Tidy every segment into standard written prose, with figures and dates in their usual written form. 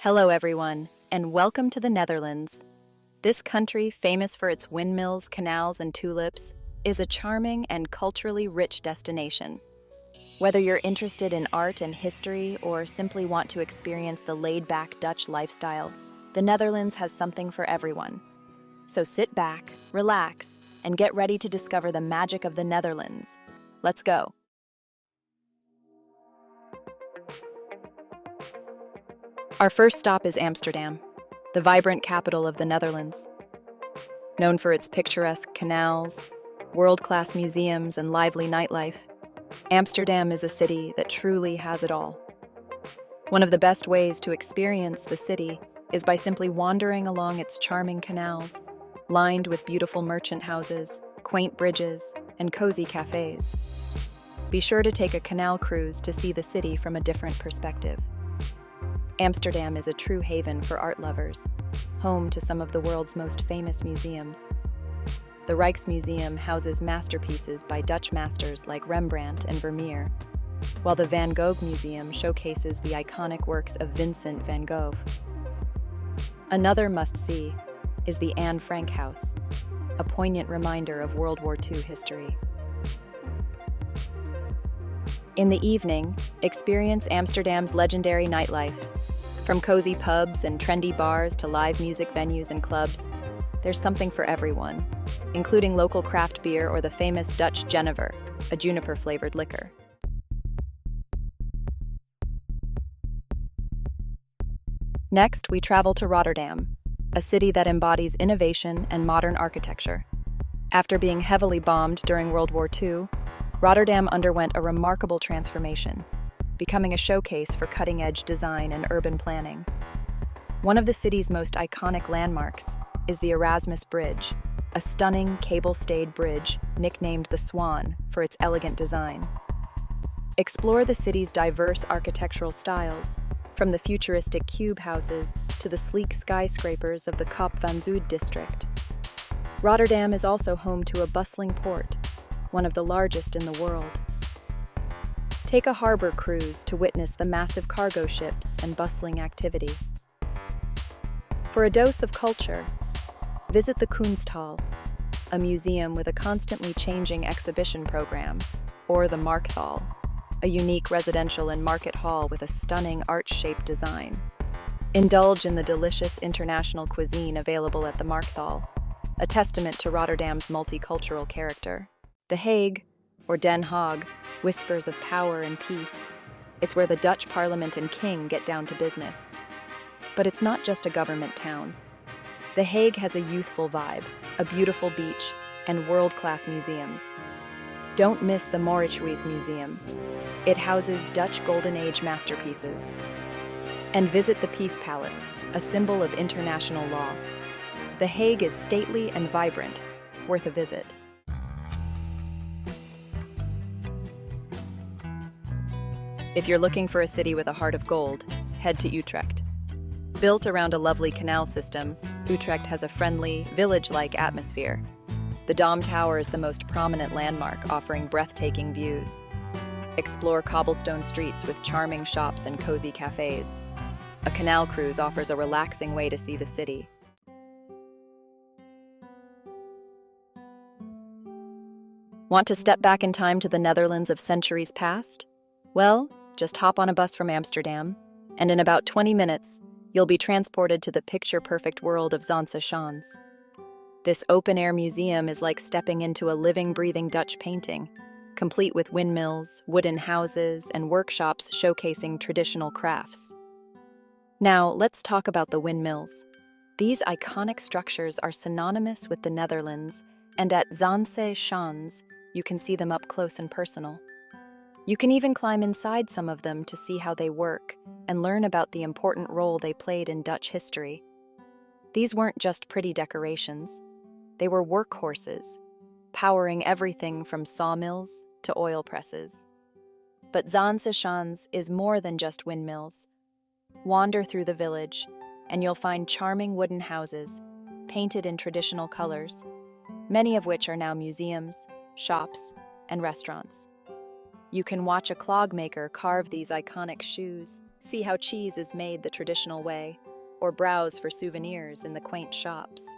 Hello, everyone, and welcome to the Netherlands. This country, famous for its windmills, canals, and tulips, is a charming and culturally rich destination. Whether you're interested in art and history or simply want to experience the laid-back Dutch lifestyle, the Netherlands has something for everyone. So sit back, relax, and get ready to discover the magic of the Netherlands. Let's go. Our first stop is Amsterdam, the vibrant capital of the Netherlands. Known for its picturesque canals, world-class museums, and lively nightlife, Amsterdam is a city that truly has it all. One of the best ways to experience the city is by simply wandering along its charming canals, lined with beautiful merchant houses, quaint bridges, and cozy cafes. Be sure to take a canal cruise to see the city from a different perspective. Amsterdam is a true haven for art lovers, home to some of the world's most famous museums. The Rijksmuseum houses masterpieces by Dutch masters like Rembrandt and Vermeer, while the Van Gogh Museum showcases the iconic works of Vincent van Gogh. Another must-see is the Anne Frank House, a poignant reminder of World War II history. In the evening, experience Amsterdam's legendary nightlife. From cozy pubs and trendy bars to live music venues and clubs, there's something for everyone, including local craft beer or the famous Dutch Jenever, a juniper-flavored liquor. Next, we travel to Rotterdam, a city that embodies innovation and modern architecture. After being heavily bombed during World War II, Rotterdam underwent a remarkable transformation, becoming a showcase for cutting-edge design and urban planning. One of the city's most iconic landmarks is the Erasmus Bridge, a stunning cable-stayed bridge nicknamed the Swan for its elegant design. Explore the city's diverse architectural styles, from the futuristic cube houses to the sleek skyscrapers of the Kop van Zuid district. Rotterdam is also home to a bustling port, one of the largest in the world. Take a harbor cruise to witness the massive cargo ships and bustling activity. For a dose of culture, visit the Kunsthal, a museum with a constantly changing exhibition program, or the Markthal, a unique residential and market hall with a stunning arch-shaped design. Indulge in the delicious international cuisine available at the Markthal, a testament to Rotterdam's multicultural character. The Hague, or Den Haag, whispers of power and peace. It's where the Dutch Parliament and King get down to business. But it's not just a government town. The Hague has a youthful vibe, a beautiful beach, and world-class museums. Don't miss the Mauritshuis Museum. It houses Dutch Golden Age masterpieces. And visit the Peace Palace, a symbol of international law. The Hague is stately and vibrant, worth a visit. If you're looking for a city with a heart of gold, head to Utrecht. Built around a lovely canal system, Utrecht has a friendly, village-like atmosphere. The Dom Tower is the most prominent landmark, offering breathtaking views. Explore cobblestone streets with charming shops and cozy cafes. A canal cruise offers a relaxing way to see the city. Want to step back in time to the Netherlands of centuries past? Well, just hop on a bus from Amsterdam, and in about 20 minutes, you'll be transported to the picture-perfect world of Zaanse Schans. This open-air museum is like stepping into a living, breathing Dutch painting, complete with windmills, wooden houses, and workshops showcasing traditional crafts. Now, let's talk about the windmills. These iconic structures are synonymous with the Netherlands, and at Zaanse Schans, you can see them up close and personal. You can even climb inside some of them to see how they work and learn about the important role they played in Dutch history. These weren't just pretty decorations. They were workhorses, powering everything from sawmills to oil presses. But Zaanse Schans is more than just windmills. Wander through the village, and you'll find charming wooden houses, painted in traditional colors, many of which are now museums, shops, and restaurants. You can watch a clogmaker carve these iconic shoes, see how cheese is made the traditional way, or browse for souvenirs in the quaint shops.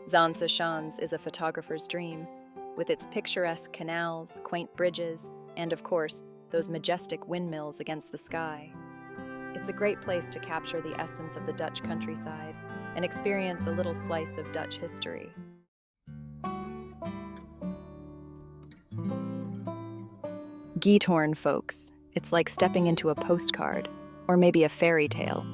Zaanse Schans is a photographer's dream, with its picturesque canals, quaint bridges, and of course, those majestic windmills against the sky. It's a great place to capture the essence of the Dutch countryside and experience a little slice of Dutch history. Giethoorn, folks. It's like stepping into a postcard, or maybe a fairy tale.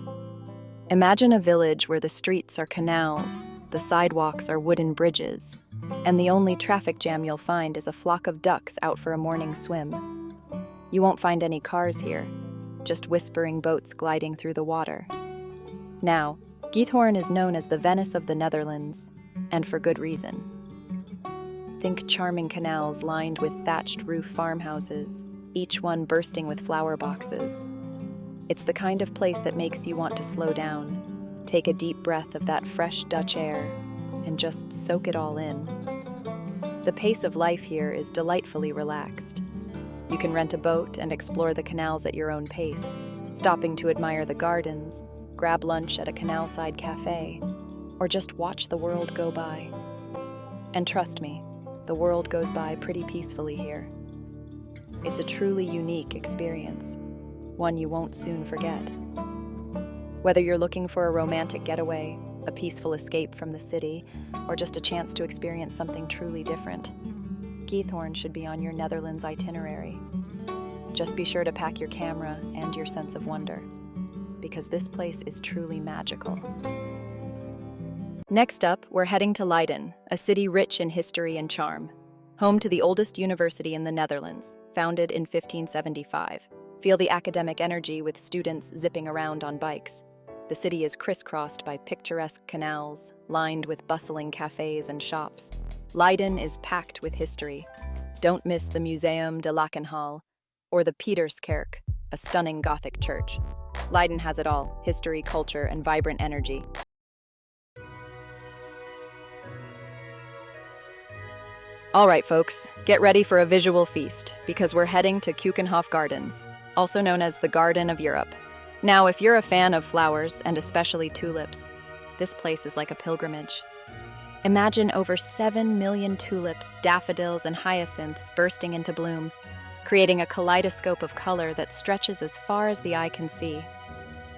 Imagine a village where the streets are canals, the sidewalks are wooden bridges, and the only traffic jam you'll find is a flock of ducks out for a morning swim. You won't find any cars here, just whispering boats gliding through the water. Now, Giethoorn is known as the Venice of the Netherlands, and for good reason. Think charming canals lined with thatched roof farmhouses, each one bursting with flower boxes. It's the kind of place that makes you want to slow down, take a deep breath of that fresh Dutch air, and just soak it all in. The pace of life here is delightfully relaxed. You can rent a boat and explore the canals at your own pace, stopping to admire the gardens, grab lunch at a canal-side cafe, or just watch the world go by. And trust me, the world goes by pretty peacefully here. It's a truly unique experience, one you won't soon forget. Whether you're looking for a romantic getaway, a peaceful escape from the city, or just a chance to experience something truly different, Giethoorn should be on your Netherlands itinerary. Just be sure to pack your camera and your sense of wonder, because this place is truly magical. Next up, we're heading to Leiden, a city rich in history and charm. Home to the oldest university in the Netherlands, founded in 1575. Feel the academic energy with students zipping around on bikes. The city is crisscrossed by picturesque canals, lined with bustling cafes and shops. Leiden is packed with history. Don't miss the Museum de Lakenhal, or the Pieterskerk, a stunning Gothic church. Leiden has it all: history, culture, and vibrant energy. All right, folks, get ready for a visual feast, because we're heading to Keukenhof Gardens, also known as the Garden of Europe. Now, if you're a fan of flowers, and especially tulips, this place is like a pilgrimage. Imagine over 7 million tulips, daffodils, and hyacinths bursting into bloom, creating a kaleidoscope of color that stretches as far as the eye can see.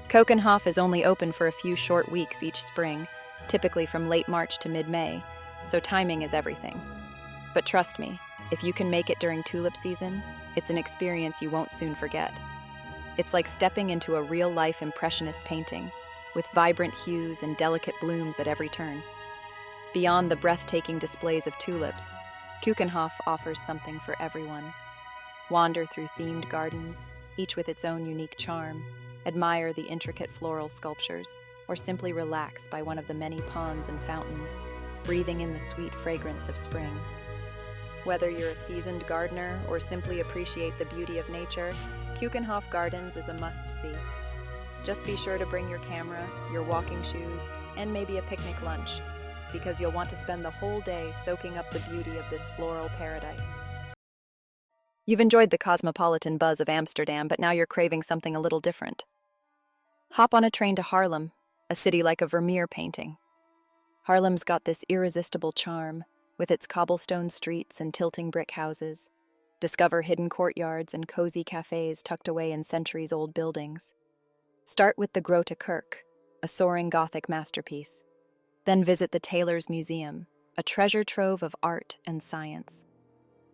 Keukenhof is only open for a few short weeks each spring, typically from late March to mid-May, so timing is everything. But trust me, if you can make it during tulip season, it's an experience you won't soon forget. It's like stepping into a real-life impressionist painting, with vibrant hues and delicate blooms at every turn. Beyond the breathtaking displays of tulips, Keukenhof offers something for everyone. Wander through themed gardens, each with its own unique charm, admire the intricate floral sculptures, or simply relax by one of the many ponds and fountains, breathing in the sweet fragrance of spring. Whether you're a seasoned gardener or simply appreciate the beauty of nature, Keukenhof Gardens is a must-see. Just be sure to bring your camera, your walking shoes, and maybe a picnic lunch, because you'll want to spend the whole day soaking up the beauty of this floral paradise. You've enjoyed the cosmopolitan buzz of Amsterdam, but now you're craving something a little different. Hop on a train to Haarlem, a city like a Vermeer painting. Haarlem's got this irresistible charm, with its cobblestone streets and tilting brick houses. Discover hidden courtyards and cozy cafes tucked away in centuries-old buildings. Start with the Grote Kerk, a soaring Gothic masterpiece. Then visit the Taylor's Museum, a treasure trove of art and science.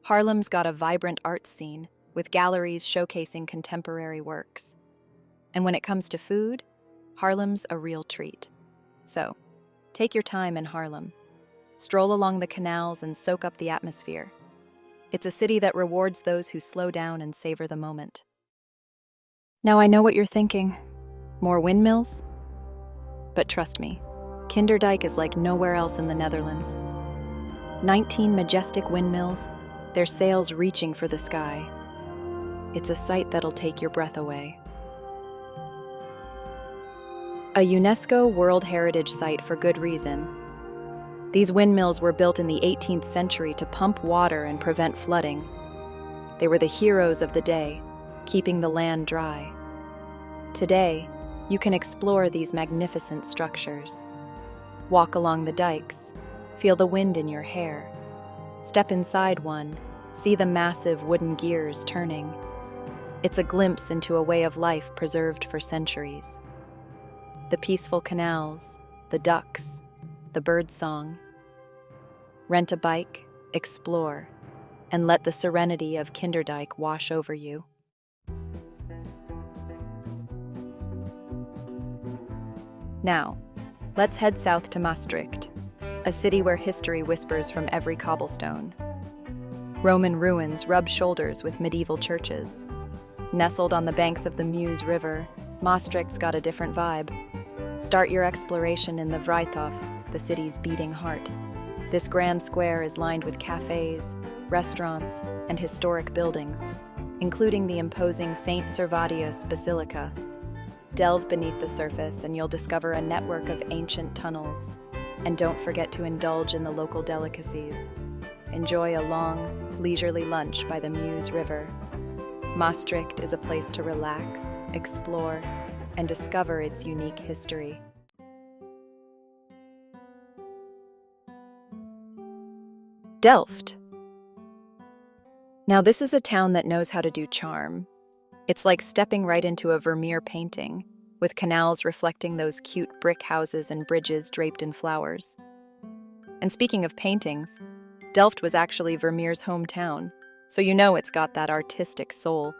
Haarlem's got a vibrant art scene, with galleries showcasing contemporary works. And when it comes to food, Haarlem's a real treat. So, take your time in Haarlem. Stroll along the canals and soak up the atmosphere. It's a city that rewards those who slow down and savor the moment. Now I know what you're thinking. More windmills? But trust me, Kinderdijk is like nowhere else in the Netherlands. 19 majestic windmills, their sails reaching for the sky. It's a sight that'll take your breath away. A UNESCO World Heritage Site for good reason. These windmills were built in the 18th century to pump water and prevent flooding. They were the heroes of the day, keeping the land dry. Today, you can explore these magnificent structures. Walk along the dikes, feel the wind in your hair. Step inside one, see the massive wooden gears turning. It's a glimpse into a way of life preserved for centuries. The peaceful canals, the ducks, the birdsong. Rent a bike, explore, and let the serenity of Kinderdijk wash over you. Now, let's head south to Maastricht, a city where history whispers from every cobblestone. Roman ruins rub shoulders with medieval churches. Nestled on the banks of the Meuse River, Maastricht's got a different vibe. Start your exploration in the Vrijthof, the city's beating heart. This grand square is lined with cafes, restaurants, and historic buildings, including the imposing St. Servatius Basilica. Delve beneath the surface and you'll discover a network of ancient tunnels. And don't forget to indulge in the local delicacies. Enjoy a long, leisurely lunch by the Meuse River. Maastricht is a place to relax, explore, and discover its unique history. Delft. Now this is a town that knows how to do charm. It's like stepping right into a Vermeer painting, with canals reflecting those cute brick houses and bridges draped in flowers. And speaking of paintings, Delft was actually Vermeer's hometown, so you know it's got that artistic soul.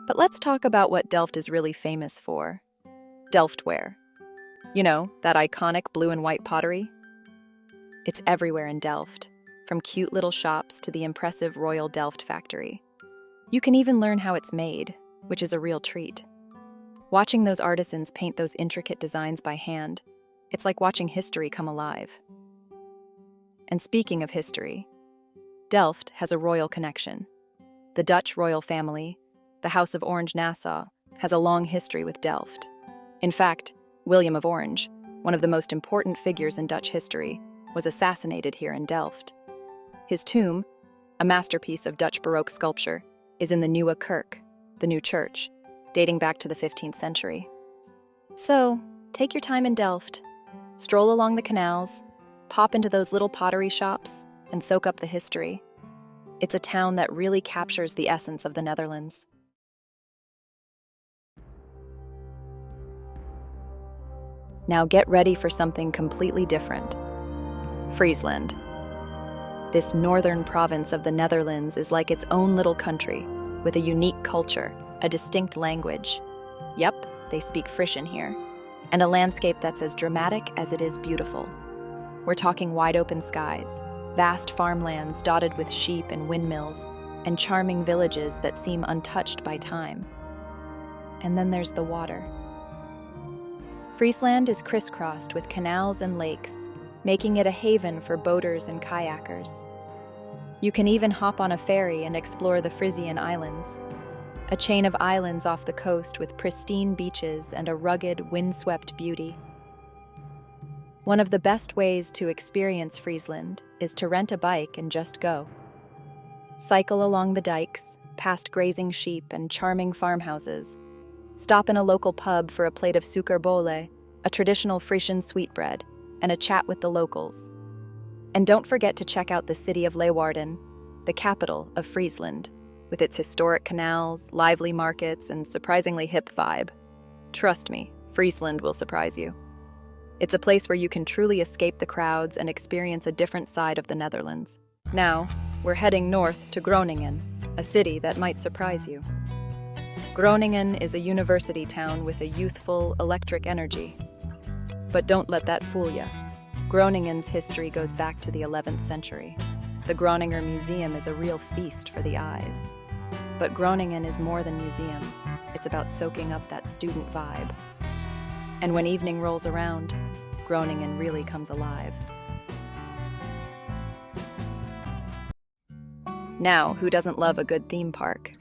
But let's talk about what Delft is really famous for. Delftware. You know, that iconic blue and white pottery? It's everywhere in Delft, from cute little shops to the impressive Royal Delft factory. You can even learn how it's made, which is a real treat. Watching those artisans paint those intricate designs by hand, it's like watching history come alive. And speaking of history, Delft has a royal connection. The Dutch royal family, the House of Orange-Nassau, has a long history with Delft. In fact, William of Orange, one of the most important figures in Dutch history, was assassinated here in Delft. His tomb, a masterpiece of Dutch Baroque sculpture, is in the Nieuwe Kerk, the new church, dating back to the 15th century. So, take your time in Delft, stroll along the canals, pop into those little pottery shops, and soak up the history. It's a town that really captures the essence of the Netherlands. Now get ready for something completely different. Friesland. This northern province of the Netherlands is like its own little country, with a unique culture, a distinct language. Yep, they speak Frisian here, and a landscape that's as dramatic as it is beautiful. We're talking wide open skies, vast farmlands dotted with sheep and windmills, and charming villages that seem untouched by time. And then there's the water. Friesland is crisscrossed with canals and lakes, making it a haven for boaters and kayakers. You can even hop on a ferry and explore the Frisian Islands, a chain of islands off the coast with pristine beaches and a rugged, windswept beauty. One of the best ways to experience Friesland is to rent a bike and just go. Cycle along the dikes, past grazing sheep and charming farmhouses. Stop in a local pub for a plate of suikerbole, a traditional Frisian sweetbread, and a chat with the locals. And don't forget to check out the city of Leeuwarden, the capital of Friesland, with its historic canals, lively markets, and surprisingly hip vibe. Trust me, Friesland will surprise you. It's a place where you can truly escape the crowds and experience a different side of the Netherlands. Now, we're heading north to Groningen, a city that might surprise you. Groningen is a university town with a youthful, electric energy. But don't let that fool you. Groningen's history goes back to the 11th century. The Groninger Museum is a real feast for the eyes. But Groningen is more than museums. It's about soaking up that student vibe. And when evening rolls around, Groningen really comes alive. Now, who doesn't love a good theme park?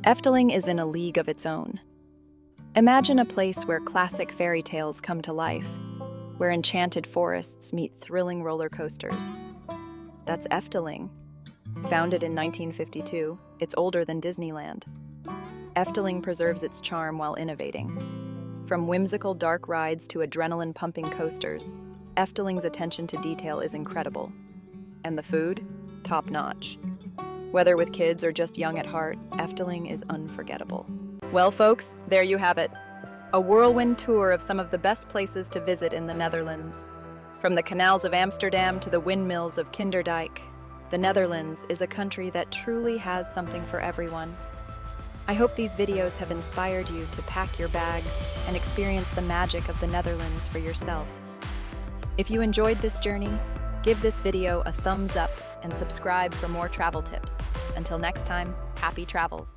Efteling is in a league of its own. Imagine a place where classic fairy tales come to life, where enchanted forests meet thrilling roller coasters. That's Efteling. Founded in 1952, it's older than Disneyland. Efteling preserves its charm while innovating. From whimsical dark rides to adrenaline-pumping coasters, Efteling's attention to detail is incredible. And the food? Top-notch. Whether with kids or just young at heart, Efteling is unforgettable. Well, folks, there you have it. A whirlwind tour of some of the best places to visit in the Netherlands. From the canals of Amsterdam to the windmills of Kinderdijk, the Netherlands is a country that truly has something for everyone. I hope these videos have inspired you to pack your bags and experience the magic of the Netherlands for yourself. If you enjoyed this journey, give this video a thumbs up and subscribe for more travel tips. Until next time, happy travels!